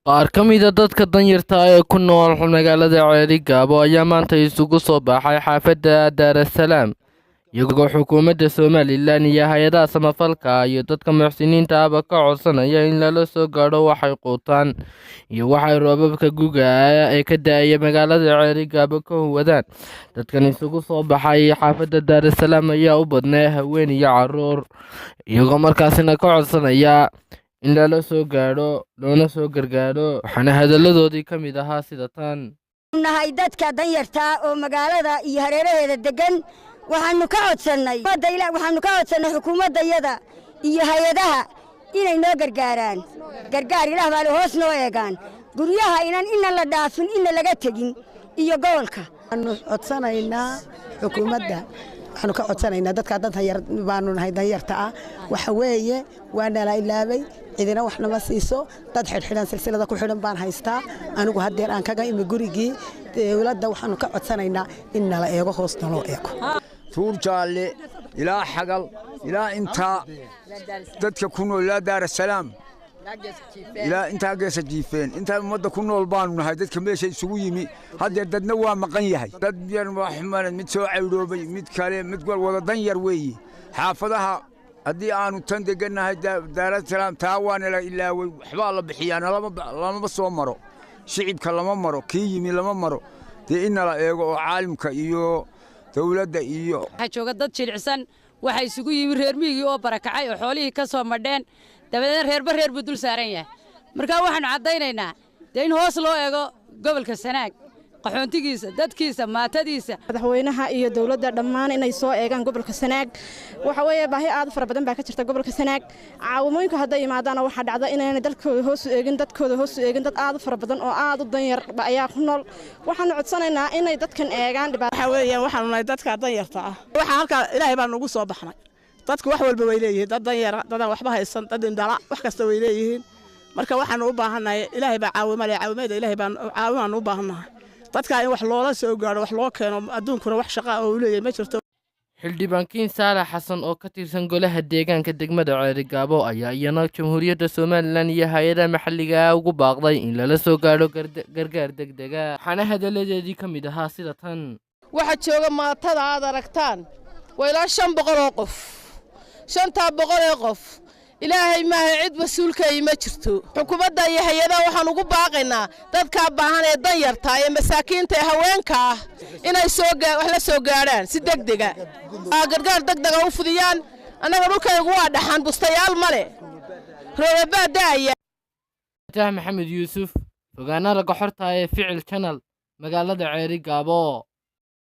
Qaar ka mid ah dadka danyarta ah ee ku nool magaalada Cerigabo ayaa maanta isugu soo baxay xaafadda Dar es Salaam iyagoo xukuumadda Somaliland iyo hay'adaha samafalka iyo dadka muxsiniinta ahba ka codsanaya in lala soo gaadho waxay quutaan iyo waxay roobabka guga ee ka da'aya magaalada Cerigabo ka wadaan. Dadkan isugu soo baxay xaafadda Dar es Salaam ayaa u badnaa haween iyo carruur iyagoo markaasina ka codsanaya in lala soo gaadho loona soo gargaaro. Waxaana hadalladoodii ka mid ahaa sida tan: nahay dadka danyarta oo magaalada iyo hareeraheeda degan waxaanu ka codsanay xukuumaddayada iyo hay'adaha inay noo gargaaraan. Gargaar ilaah baa hoos noo eegaan guryaha inna la dhaafin inna laga tegin iyo gobolka. Waxaanu codsanaynaa xukuumadda, waxaanu ka codsanaynaa dadka baanu nahay danyarta ah. Waxa weeye waa nala ilaabay, cidina wax nama siiso. Dad xidhan silsilada ku xidhan baan haystaa anigu haddeer aan kaga imi gurigii. Dawladda waxaanu ka codsanaynaa in nala eego, hoos naloo eego. tuur jaalle ilaa xagal ilaa intaa dadka ku nool ilaa Dar es Salaam ilaa intaa geesa jiifeen intaa ummadda ku nool baanu nahay. dadka meesha isugu yimi haddeer dadna waa maqan yahay. dad yar waxmaran mid soo cawdhoobay mid kale mid wada dan yar weeye. xaafadaha haddii aanu tan degannahay Dar es Salaam taa waana la ilaaway. waxbaa la bixiyaa lama soo maro, shicibka lama maro, kii yimi lama maro. dee in la eego oo caalimka iyo dawladda iyo waxaa jooga dad jilicsan. waxay isugu yimi reer miyiga oo barakacay oo xoolihii ka soo madheen, dabadeed reer buu dul saaran yahay. markaa waxaanu caddaynaynaa dee in hoos loo eego gobolka Sanaag, qaxoontigiisa, dadkiisa, maatadiisa. madaxweynaha iyo dawladda dhammaan inay soo eegaan gobolka Sanaag. waxa weeye baahi aad fara badan baa ka jirta gobolka Sanaag. caawimooyinka hadday yimaadaan waxa dhacda inay dalkooda hoos u eegin, dadkooda hoos u eegin. dad aad fara badan oo aad u danyar ayaa ku nool. waxaanu codsanaynaa inay dadkan eegaan. waxa weeyaan waxaanu nahay dadka danyarta ah. waxa halka Ilaahay baa nagu soo baxnay. dadku wax walba way leeyihiin, dad danyar, dad waxba haysan, dad indhala, wax kasta way leeyihiin. marka waxaanu u baahanahay Ilaahay baa caawimada Ilaahay baan caawimaan u baahanahay. dadka in wax loola soo gaaro, wax loo keeno, adduunkuna wax shaqo oo uu leeyahay ma jirto. Xildhibaankiin Saalax Xasan oo ka tirsan golaha deegaanka degmada Cerigabo ayaa iyana Jamhuuriyadda Somaliland iyo hay'adaha maxalliga ah ugu baaqday in lala soo gaadho gargaar degdeg ah. waxaana hadalladeedii ka mid ahaa sida tan: waxa jooga maatada aad aragtaan waa ilaa 500 oo qof. 500 qof ilaahay maaha cid mas'uulkay ma jirto. xukuumadda iyo hay'adaha waxaan ugu baaqaynaa dadka baahan ee danyarta ee masaakiinta ee haweenka ah inay wax la soo gaaraan si degdeg ah. gargaar degdeg ah u fudiyaan. annaga dhulkaygu waa dhaxan bustayaal male, roobabaa daaya. Maxamed Yuusuf, fogaana laga xorta ee Ficil Channel, magaalada Cerigabo.